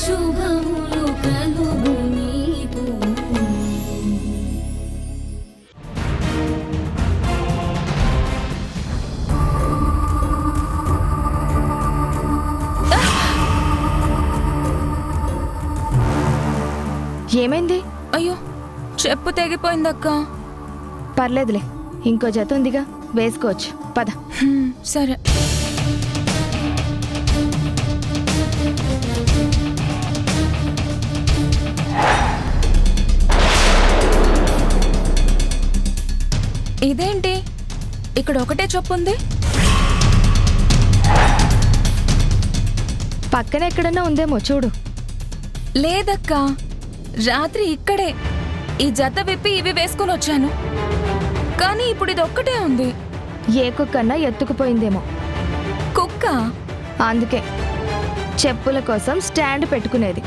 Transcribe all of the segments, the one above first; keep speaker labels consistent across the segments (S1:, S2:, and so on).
S1: శుభములు కలుగు నీకు.
S2: ఏమైంది?
S3: అయ్యో చెప్పు తెగిపోయిందక్క.
S2: పర్లేదులే, ఇంకో జత ఉందిగా, వేసుకోవచ్చు. పద.
S3: సరే. ఇదేంటి ఇక్కడ ఒకటే చెప్పు ఉంది?
S2: పక్కన ఎక్కడన్నా ఉందేమో చూడు.
S3: లేదక్క, రాత్రి ఇక్కడే ఈ జత విప్పి ఇవి వేసుకుని వచ్చాను, కానీ ఇప్పుడు ఇది ఒక్కటే ఉంది.
S2: ఏ కుక్కన్నా ఎత్తుకుపోయిందేమో.
S3: కుక్క?
S2: అందుకే చెప్పుల కోసం స్టాండ్ పెట్టుకునేది.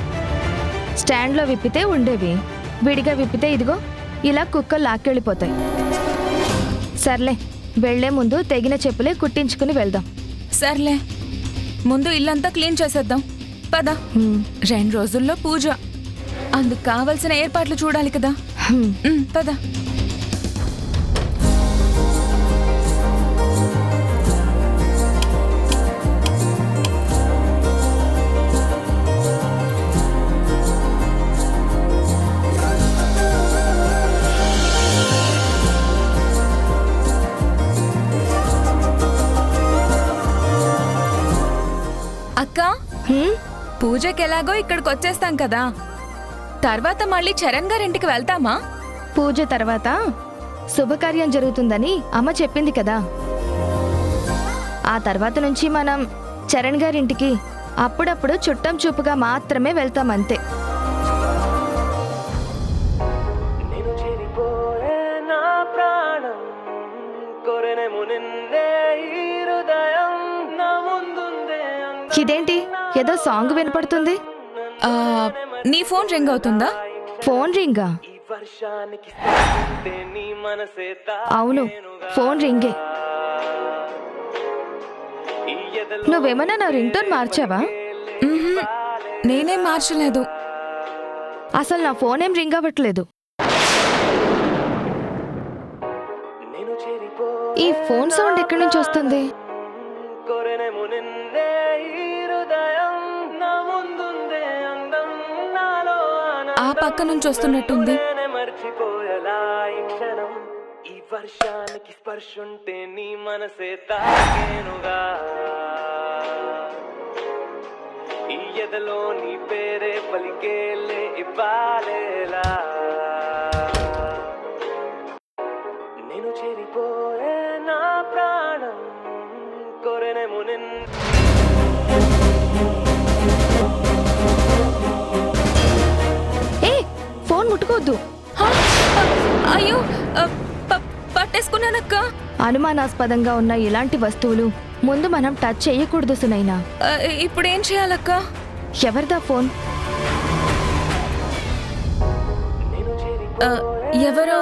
S2: స్టాండ్లో విప్పితే ఉండేవి, విడిగా విప్పితే ఇదిగో ఇలా కుక్కలు లాక్కెళ్ళిపోతాయి. సర్లే, వెళ్లే ముందు తెగిన చెప్పులే కుట్టించుకుని వెళ్దాం.
S3: సర్లే, ముందు ఇల్లంతా క్లీన్ చేసేద్దాం. పద. 2 రోజుల్లో పూజ, అందుకు కావలసిన ఏర్పాట్లు చూడాలి కదా. పద. అక్క, పూజకి ఎలాగో ఇక్కడికి వచ్చేస్తాం కదా, తర్వాత మళ్ళీ చరణ్ గారింటికి వెళ్తామా?
S2: పూజ తర్వాత శుభకార్యం జరుగుతుందని అమ్మ చెప్పింది కదా. ఆ తర్వాత నుంచి మనం చరణ్ గారింటికి అప్పుడప్పుడు చుట్టం చూపుగా మాత్రమే వెళ్తామంతే. ఇదేంటి ఏదో సాంగ్ వినపడుతుంది?
S3: నీ ఫోన్ రింగ్ అవుతుందా?
S2: ఫోన్ రింగా? అవును, ఫోన్ రింగే. నువ్వేమన్నా నా రింగ్ టోన్ మార్చావా?
S3: నేనేం మార్చలేదు.
S2: అసలు నా ఫోన్ ఏం రింగ్ అవ్వట్లేదు. ఈ ఫోన్ సౌండ్ ఎక్కడి నుంచి వస్తుంది?
S3: ఆ పక్క నుంచి వస్తున్నట్టుంది.
S4: ఈ వర్షానికి స్పర్శుంటే నీ మనసే తాకేనుగా, ఈ ఎదలో నీ పేరే పలికేలే ఇవ్వాలేలా, నేను చేరిపోయే నా ప్రాణం కోరెనేమో నిన్ను.
S2: ఫోన్ ముట్టుకోవద్దు.
S3: అయ్యో, పట్టేసుకున్నానక్క.
S2: అనుమానాస్పదంగా ఉన్న ఇలాంటి వస్తువులు ముందు మనం టచ్ చేయకూడదు సునైనా.
S3: ఇప్పుడేం చేయాలక్క?
S2: ఎవరిదా ఫోన్?
S3: ఎవరో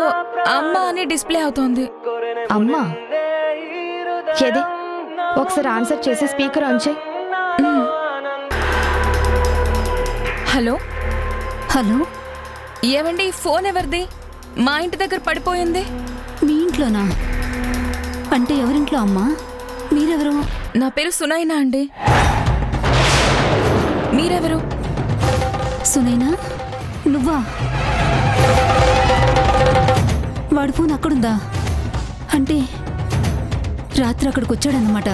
S3: అమ్మ అని డిస్ప్లే అవుతోంది.
S2: అమ్మా? ఏది ఒకసారి ఆన్సర్ చేసి స్పీకర్ ఆన్ చేయి.
S3: హలో.
S5: హలో,
S3: ఏమండి, ఫోన్ ఎవరిది? మా ఇంటి దగ్గర పడిపోయింది.
S5: మీ ఇంట్లోనా? అంటే ఎవరింట్లో అమ్మా? మీరెవరు?
S3: నా పేరు సునైనా అండి. మీరెవరు?
S5: సునైనా, నువ్వా? వాడి ఫోన్ అక్కడుందా? అంటే రాత్రి అక్కడికి వచ్చాడన్నమాట.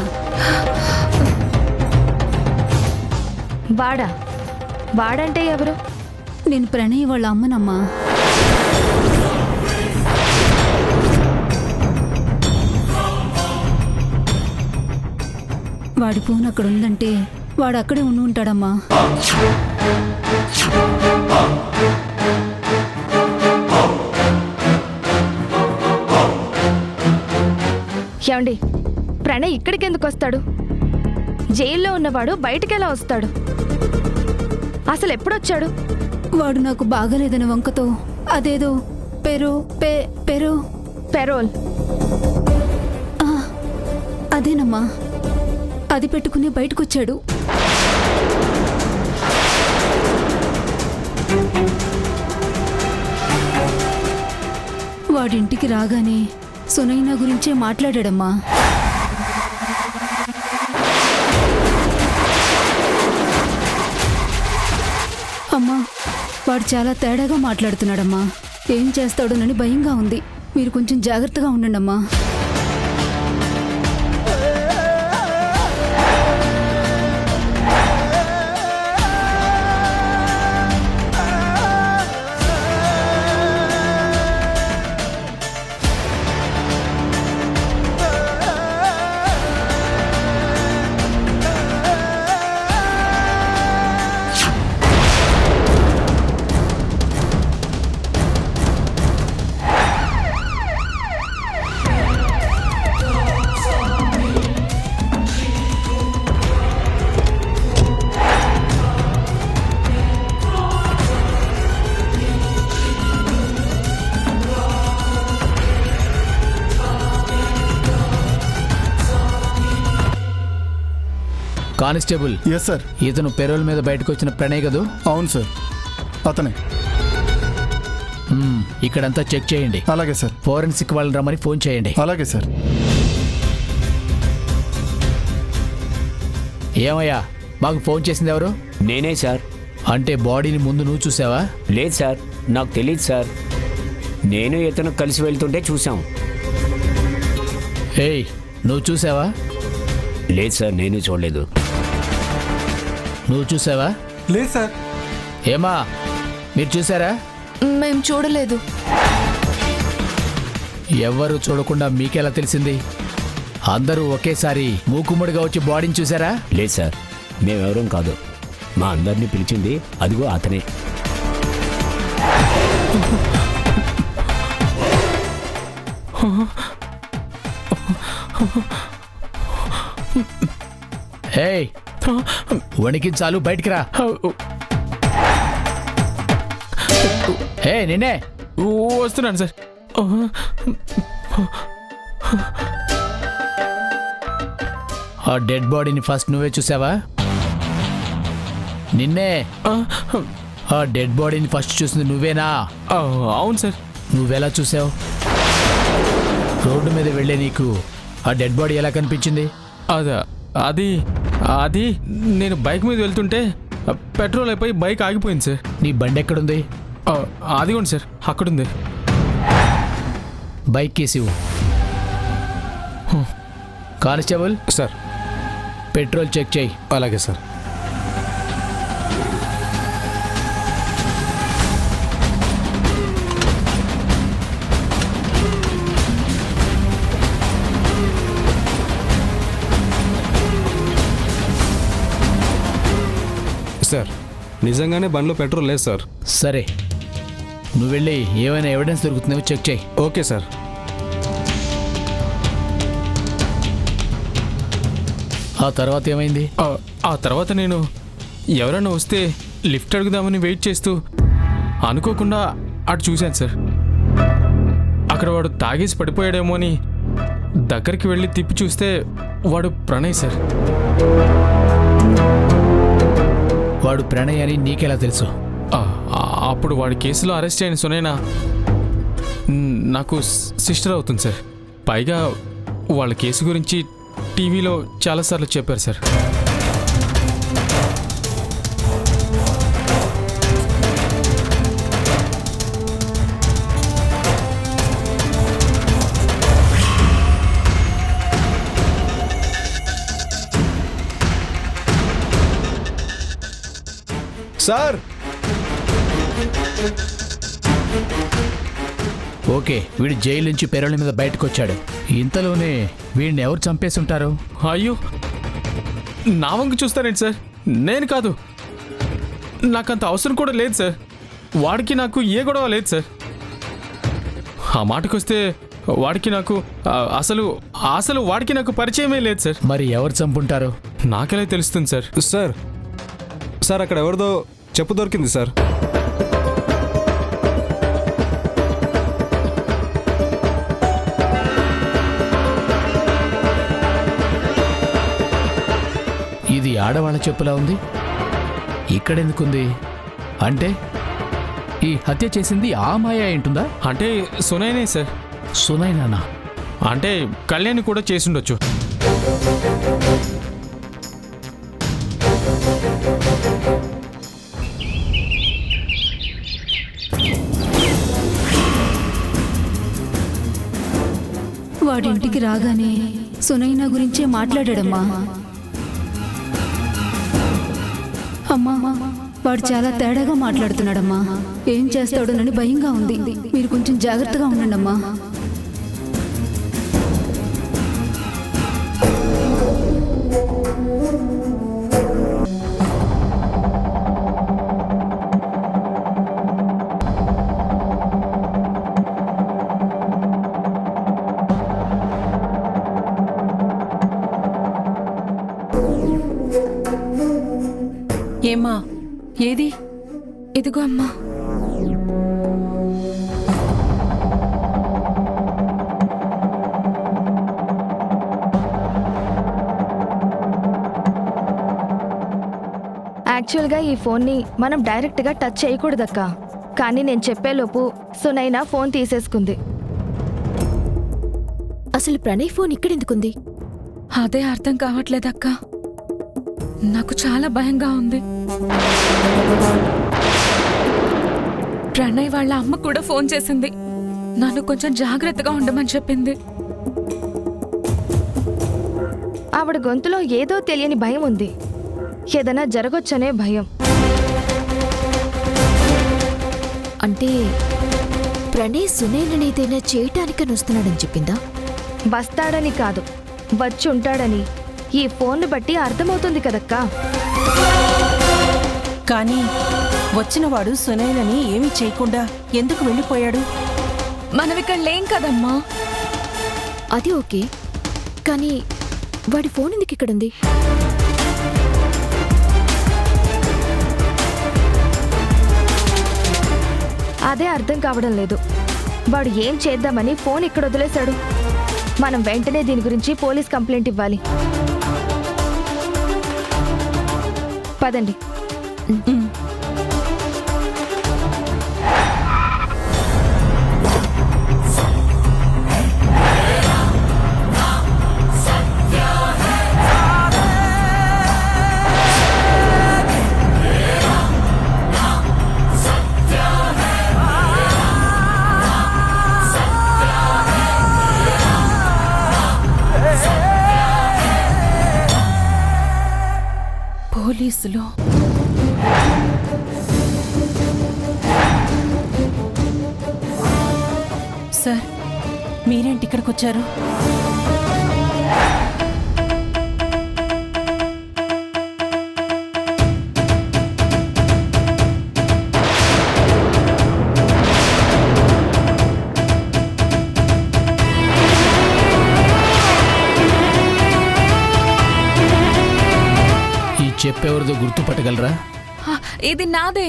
S2: వాడా? వాడంటే ఎవరు?
S5: నేను ప్రణయ్ వాళ్ళ అమ్మనమ్మా. వాడి ఫోన్ అక్కడ ఉందంటే వాడు అక్కడే ఉండి ఉంటాడమ్మా.
S2: ఏమండి, ప్రణయ్ ఇక్కడికి ఎందుకు వస్తాడు? జైల్లో ఉన్నవాడు బయటికెలా వస్తాడు? అసలు ఎప్పుడొచ్చాడు?
S5: వాడు నాకు బాగలేదని వంకతో అదేదో
S2: పెరోల్
S5: అదేనమ్మా, అది పెట్టుకుని బయటకొచ్చాడు. వాడింటికి రాగానే సునైనా గురించే మాట్లాడాడమ్మా. అమ్మా, వాడు చాలా తేడాగా మాట్లాడుతున్నాడమ్మా. ఏం చేస్తాడోనని భయంగా ఉంది. మీరు కొంచెం జాగ్రత్తగా ఉండండమ్మా.
S6: కానిస్టేబుల్.
S7: Yes sir.
S6: ఇతను పెరోల్ మీద బయటకు వచ్చిన ప్రణయ్ కదూ?
S7: అవును సార్, అతనే.
S6: ఇక్కడంతా చెక్ చేయండి.
S7: అలాగే సార్.
S6: ఫోరెన్సిక్ వాళ్ళని రమ్మని ఫోన్ చేయండి.
S7: అలాగే సార్.
S6: ఏమయ్యా, మాకు ఫోన్ చేసింది ఎవరు?
S8: నేనే సార్.
S6: అంటే బాడీని ముందు నువ్వు చూసావా?
S8: లేదు సార్, నాకు తెలియదు సార్. నేను ఇతను కలిసి వెళ్తుంటే చూసాం.
S6: ఏయ్, నువ్వు చూసావా?
S8: లేదు సార్, నేను చూడలేదు.
S6: నువ్వు చూసావా?
S7: లేదు సార్.
S6: ఏమా, మీరు చూసారా?
S3: మేం చూడలేదు.
S6: ఎవ్వరూ చూడకుండా మీకెలా తెలిసింది? అందరూ ఒకేసారి మూకుమ్మడిగా వచ్చి బాడీని చూసారా?
S8: లేదు సార్, మేమెవరం కాదు. మా అందరినీ పిలిచింది అదిగో అతనే.
S6: ఏయ్, వణికించాలు, బయటికి రా. ఏ నిన్నే.
S9: వస్తున్నాను సార్.
S6: ఆ డెడ్ బాడీని ఫస్ట్ నువ్వే చూసావా? నిన్నే. ఆ డెడ్ బాడీని ఫస్ట్ చూసింది నువ్వేనా?
S9: అవును సార్.
S6: నువ్వెలా చూసావు? రోడ్డు మీద వెళ్ళే నీకు ఆ డెడ్ బాడీ ఎలా కనిపించింది?
S9: అది అది నేను బైక్ మీద వెళ్తుంటే పెట్రోల్ అయిపోయి బైక్ ఆగిపోయింది సార్.
S6: నీ బండి ఎక్కడుంది?
S9: అదిగోండి సార్, అక్కడుంది.
S6: బైక్ కేసివు. కానిస్టేబుల్
S9: సార్,
S6: పెట్రోల్ చెక్ చేయి.
S9: అలాగే సార్. సార్, నిజంగానే బండ్లో పెట్రోల్ లేదు సార్.
S6: సరే, నువ్వు వెళ్ళి ఏమైనా ఎవిడెన్స్ దొరుకుతుందేమో చెక్ చేయి.
S9: Okay sir.
S6: ఆ తర్వాత ఏమైంది?
S9: ఆ తర్వాత నేను ఎవరైనా వస్తే లిఫ్ట్ అడుగుదామని వెయిట్ చేస్తూ అనుకోకుండా అటు చూశాను సార్. అక్కడ వాడు తాగేసి పడిపోయాడేమో అని దగ్గరికి వెళ్ళి తిప్పి చూస్తే వాడు ప్రణయ్ సార్.
S6: వాడు ప్రణయ్ అని నీకెలా తెలుసు?
S9: అప్పుడు వాడి కేసులో అరెస్ట్ అయిన సునైనా నాకు సిస్టర్ అవుతుంది సార్. పైగా వాళ్ళ కేసు గురించి టీవీలో చాలాసార్లు చెప్పారు సార్.
S7: సార్,
S6: ఓకే, వీడు జైలు నుంచి పెరోల్ మీద బయటకు వచ్చాడు. ఇంతలోనే వీడిని ఎవరు చంపేసి ఉంటారు?
S9: అయ్యో, నా వంక చూస్తారేంటి సార్? నేను కాదు, నాకంత అవసరం కూడా లేదు సార్. వాడికి నాకు ఏ గొడవ లేదు సార్. ఆ మాటకొస్తే వాడికి నాకు అసలు వాడికి నాకు పరిచయమే లేదు సార్.
S6: మరి ఎవరు చంపుంటారు?
S9: నాకెలా తెలుస్తుంది సార్?
S10: సార్ అక్కడ ఎవరిదో చెప్పు దొరికింది సార్.
S6: ఇది ఆడవాళ్ళ చెప్పులా ఉంది. ఇక్కడెందుకుంది? అంటే ఈ హత్య చేసింది ఆ మాయ ఏంటుందా?
S9: అంటే సునైనే సార్.
S6: సునైనానా?
S9: అంటే కళ్యాణి కూడా చేసుండొచ్చు.
S5: వాడింటికి రాగానే సునైనా గురించే మాట్లాడాడమ్మా. అమ్మా, వాడు చాలా తేడాగా మాట్లాడుతున్నాడమ్మా. ఏం చేస్తాడోనని భయంగా ఉంది. మీరు కొంచెం జాగ్రత్తగా ఉండండి అమ్మా.
S3: ఏమ్మా, ఏది? ఇదిగో అమ్మా.
S2: యాక్చువల్గా ఈ ఫోన్ని మనం డైరెక్ట్గా టచ్ చేయకూడదక్క. కానీ నేను చెప్పేలోపు సునైనా ఫోన్ తీసేసుకుంది.
S1: అసలు ప్రణయ్ ఫోన్ ఇక్కడెందుకుంది?
S3: అదే అర్థం కావట్లేదక్క. నాకు చాలా భయంగా ఉంది. ప్రణయ్ వాళ్ళ అమ్మ కూడా ఫోన్ చేసింది. నన్ను కొంచెం జాగ్రత్తగా ఉండమని చెప్పింది.
S2: ఆవిడ గొంతులో ఏదో తెలియని భయం ఉంది. ఏదైనా జరగొచ్చనే భయం.
S1: అంటే ప్రణయ్ సునైనని ఏదైనా చేయటానికని వస్తున్నాడని చెప్పిందా?
S2: వస్తాడని కాదు, వచ్చి ఉంటాడని ఈ ఫోన్ను బట్టి అర్థమవుతుంది కదక్కా.
S11: కానీ వచ్చినవాడు సునైనని ఏమీ చేయకుండా ఎందుకు వెళ్ళిపోయాడు?
S3: మనమిక్కడ లేం కదమ్మా.
S1: అది ఓకే, కానీ వాడి ఫోన్ ఎందుకు ఇక్కడుంది?
S2: అదే అర్థం కావడం లేదు. వాడు ఏం చేద్దామని ఫోన్ ఇక్కడ వదిలేశాడు. మనం వెంటనే దీని గురించి పోలీస్ కంప్లైంట్ ఇవ్వాలి. పదండి.
S3: పోలీసులు
S11: సార్, మీరేంటి ఇక్కడికి వచ్చారు?
S6: చెప్పేవరదో గుర్తుపట్టగలరా?
S3: ఇది నాదే.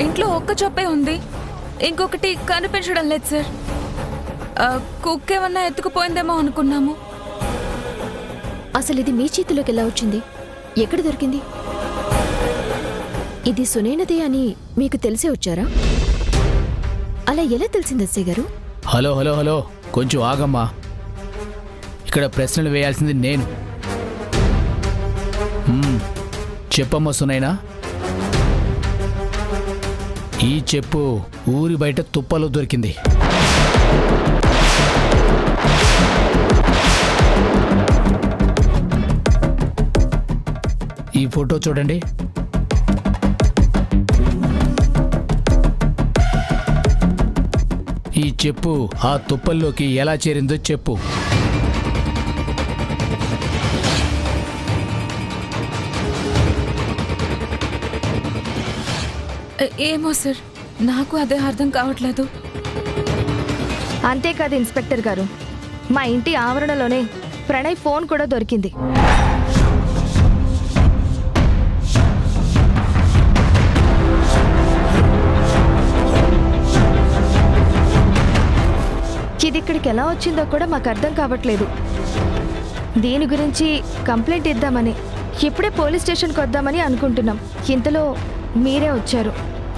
S3: ఇంట్లో ఒక్క చొప్పే ఉంది, ఇంకొకటి కనిపించడం లేదు సార్. కుక్క ఏమన్నా ఎత్తుకుపోయిందేమో అనుకున్నాము.
S1: అసలు ఇది మీ చేతిలోకి ఎలా వచ్చింది? ఎక్కడ దొరికింది? ఇది సునైనదే అని మీకు తెలిసే వచ్చారా? అలా ఎలా తెలిసింది ఎస్ఐ గారు?
S6: హలో హలో హలో, కొంచెం ఆగమ్మా. ఇక్కడ ప్రశ్నలు వేయాల్సింది నేను. చెప్పమ్మా సునైనా, ఈ చెప్పు ఊరి బయట తుప్పలో దొరికింది. ఈ ఫోటో చూడండి. ఈ చెప్పు ఆ తుప్పల్లోకి ఎలా చేరిందో చెప్పు.
S3: ఏమో సార్, నాకు అదే అర్థం కావట్లేదు.
S2: అంతేకాదు ఇన్స్పెక్టర్ గారు, మా ఇంటి ఆవరణలోనే ప్రణయ్ ఫోన్ కూడా దొరికింది. ఇది ఇక్కడికి ఎలా వచ్చిందో కూడా మాకు అర్థం కావట్లేదు. దీని గురించి కంప్లైంట్ ఇద్దామని ఇప్పుడే పోలీస్ స్టేషన్కి వద్దామని అనుకుంటున్నాం. ఇంతలో మీరే వచ్చారు.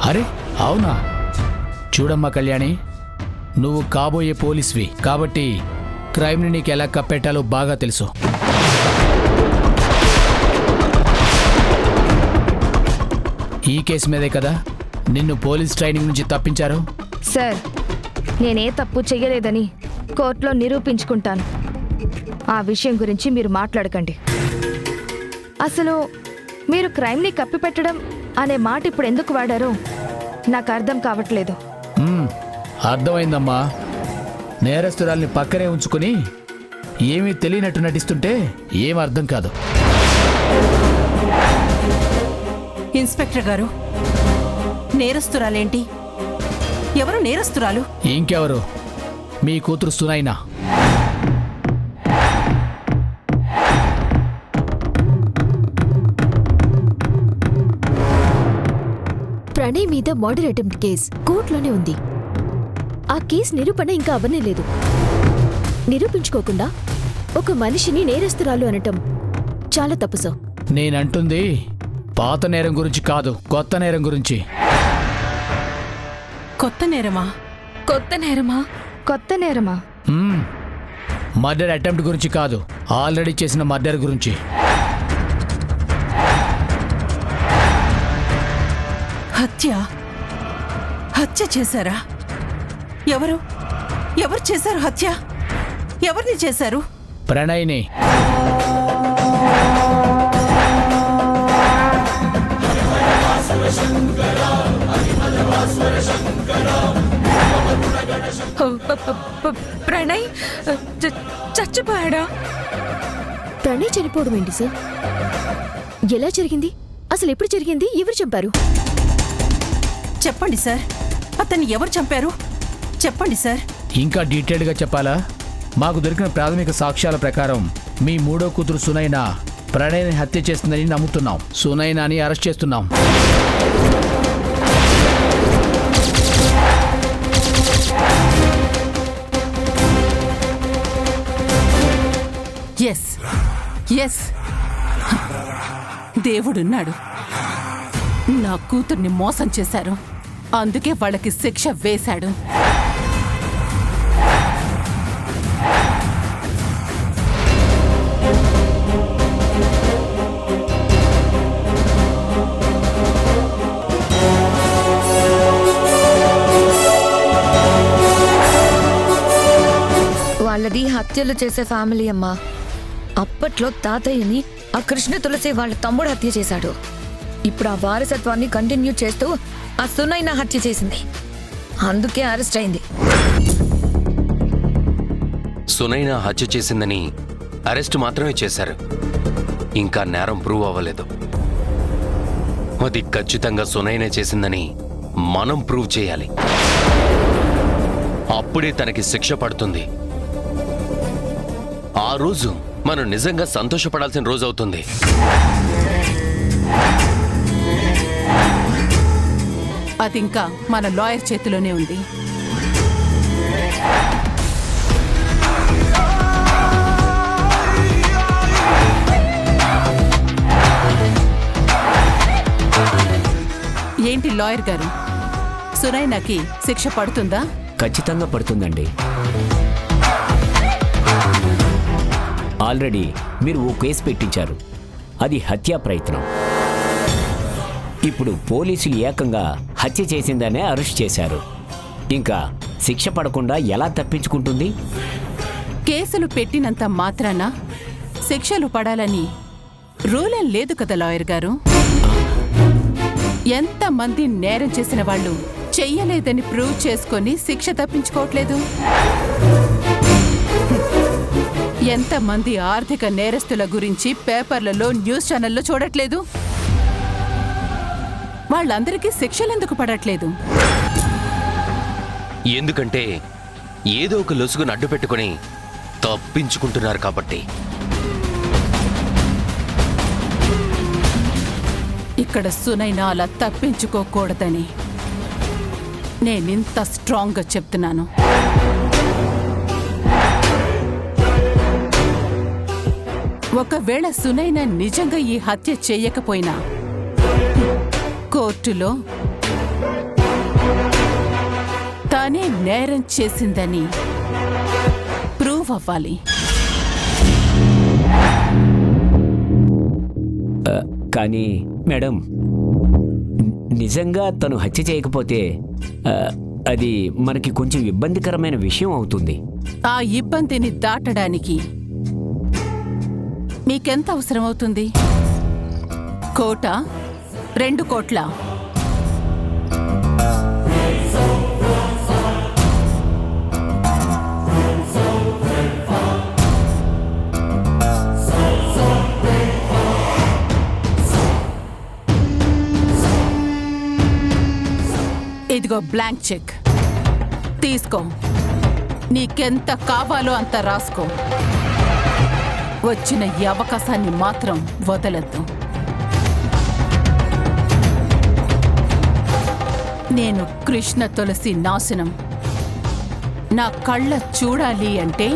S6: అరే అవునా? చూడమ్మా కళ్యాణి, నువ్వు కాబోయే పోలీస్వి కాబట్టి క్రైమ్ని నీకు ఎలా కప్పెట్టాలో బాగా తెలుసు. ఈ కేసు మీదే కదా నిన్ను పోలీస్ ట్రైనింగ్ నుంచి తప్పించారు.
S2: సార్, నేనే తప్పు చెయ్యలేదని కోర్టులో నిరూపించుకుంటాను. ఆ విషయం గురించి మీరు మాట్లాడకండి. అసలు మీరు క్రైమ్ని కప్పిపెట్టడం అనే మాట ఇప్పుడు ఎందుకు వాడారో నాకు అర్థం కావట్లేదు.
S6: అర్థమైందమ్మా. నేరస్తురాల్ని పక్కనే ఉంచుకుని ఏమీ తెలియనట్టు నటిస్తుంటే ఏం అర్థం కాదు.
S11: ఇన్స్పెక్టర్ గారు, నేరస్తురాలేంటి? ఎవరు నేరస్తురాలు?
S6: ఇంకెవరు? మీ కూతురు సునైనా.
S1: ప్రణయ్ మీద మర్డర్ అటెంప్ట్ కేస్ కోర్టులోనే ఉంది. ఆ కేసు నిరూపణ ఇంకా అవనే లేదు. నిరూపించుకోకుండా ఒక మనిషిని నేరస్తురాలు అనటం చాలా తప్పు సార్.
S6: నేనంటుంది పాత నేరం గురించి కాదు, కొత్త నేరం గురించి.
S11: కొత్త నేరమా?
S3: కొత్త నేరమా?
S2: కొత్త నేరమా?
S6: మర్డర్ అటెంప్ట్ గురించి కాదు, ఆల్రెడీ చేసిన మర్డర్ గురించి.
S11: హత్య చేశారా? ఎవరు చేశారు హత్య? ఎవరిని చేశారు?
S6: ప్రణయ్ని.
S3: ప్రణయ్ చచ్చిపోయాడా?
S1: ప్రణయ్ చనిపోవడం ఏంటి సార్? ఎలా జరిగింది? అసలు ఎప్పుడు జరిగింది? ఎవరు చంపారు?
S11: చెప్పండి సార్, అతన్ని ఎవరు చంపారు? చెప్పండి సార్.
S6: ఇంకా డీటెయిల్డ్గా చెప్పాలా? మాకు దొరికిన ప్రాథమిక సాక్ష్యాల ప్రకారం మీ మూడో కూతురు సునైనా ప్రణయ్ని హత్య చేస్తుందని నమ్ముతున్నాం. సునైనాని అరెస్ట్ చేస్తున్నాం.
S11: ఎస్, దేవుడున్నాడు. నా కూతుర్ని మోసం చేశారు, అందుకే వాళ్ళకి శిక్ష వేశాడు.
S12: వాళ్ళది హత్యలు చేసే ఫ్యామిలీ అమ్మా. అప్పట్లో తాతయ్యని ఆ కృష్ణ తులసి వాళ్ళ తమ్ముడు హత్య చేశాడు. ఇప్పుడు ఆ వారసత్వాన్ని కంటిన్యూ చేస్తూ ఆ సునైనా హత్య చేసింది, అందుకే అరెస్ట్ అయింది.
S13: సునైనా హత్య చేసిందని అరెస్ట్ మాత్రమే చేశారు, ఇంకా నేరం ప్రూవ్ అవ్వలేదు. అది ఖచ్చితంగా సునైనా చేసిందని మనం ప్రూవ్ చేయాలి. అప్పుడే తనకి శిక్ష పడుతుంది. ఆ రోజు మనం నిజంగా సంతోషపడాల్సిన రోజు అవుతుంది.
S11: అది ఇంకా మన లాయర్ చేతిలోనే ఉంది. ఏంటి లాయర్ గారు, సునైనాకి శిక్ష పడుతుందా?
S8: ఖచ్చితంగా పడుతుందండి. ఆల్రెడీ మీరు ఓ కేసు పెట్టించారు, అది హత్యా ప్రయత్నం. ఇప్పుడు పోలీసులు ఏకంగా హత్య చేసిందనే అరెస్ట్ చేశారు. ఇంకా శిక్ష పడకుండా ఎలా తప్పించుకుంటుంది?
S11: కేసులు పెట్టినంత మాత్రాన శిక్షలు పడాలని రూలేం లేదు కదా లాయర్ గారు. ఎంతమంది నేరం చేసిన వాళ్ళు చెయ్యలేదని ప్రూవ్ చేసుకొని శిక్ష తప్పించుకోవట్లేదు? ఎంతమంది ఆర్థిక నేరస్తుల గురించి పేపర్లలో, న్యూస్ ఛానల్లో చూడట్లేదు? వాళ్ళందరికీ శిక్షలెందుకు పడట్లేదు?
S13: ఎందుకంటే ఏదో ఒక లొసుగును అడ్డు పెట్టుకుని తప్పించుకుంటున్నారు కాబట్టి.
S11: ఇక్కడ సునైనా అలా తప్పించుకోకూడదని నేనింత స్ట్రాంగ్గా చెప్తున్నాను. ఒకవేళ సునైనా నిజంగా ఈ హత్య చేయకపోయినా కోర్టులో తానే నేరం చేసిందని ప్రూవ్ అవ్వాలి.
S8: కానీ మేడం, నిజంగా తను హత్య చేయకపోతే అది మనకి కొంచెం ఇబ్బందికరమైన విషయం అవుతుంది.
S11: ఆ ఇబ్బందిని దాటడానికి మీకెంత అవసరమవుతుంది? 1 కోట, 2 కోట్ల? ఇదిగో బ్లాంక్ చెక్ తీసుకో. నీకెంత కావాలో అంత రాసుకో. వచ్చిన ఈ అవకాశాన్ని మాత్రం వదలద్దు. నేను కృష్ణ తులసి నాశనం నా కళ్ళ చూడాలి అంటే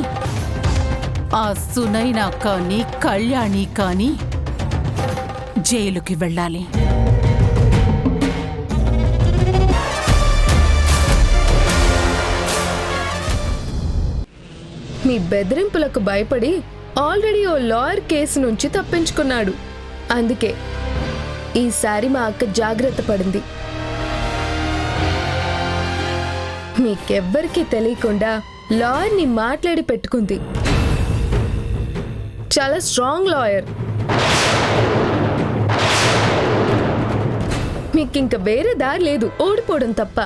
S11: ఆ సునైనా కానీ కళ్యాణి కానీ జైలుకి వెళ్ళాలి.
S2: మీ బెదిరింపులకు భయపడి ఆల్రెడీ ఓ లాయర్ కేసు నుంచి తప్పించుకున్నాడు. అందుకే ఈసారి మా అక్క జాగ్రత్త పడింది. మీకెవ్వరికీ తెలియకుండా లాయర్ని మాట్లాడి పెట్టుకుంది. చాలా స్ట్రాంగ్ లాయర్. మీకింక వేరే దారి లేదు, ఓడిపోవడం తప్ప.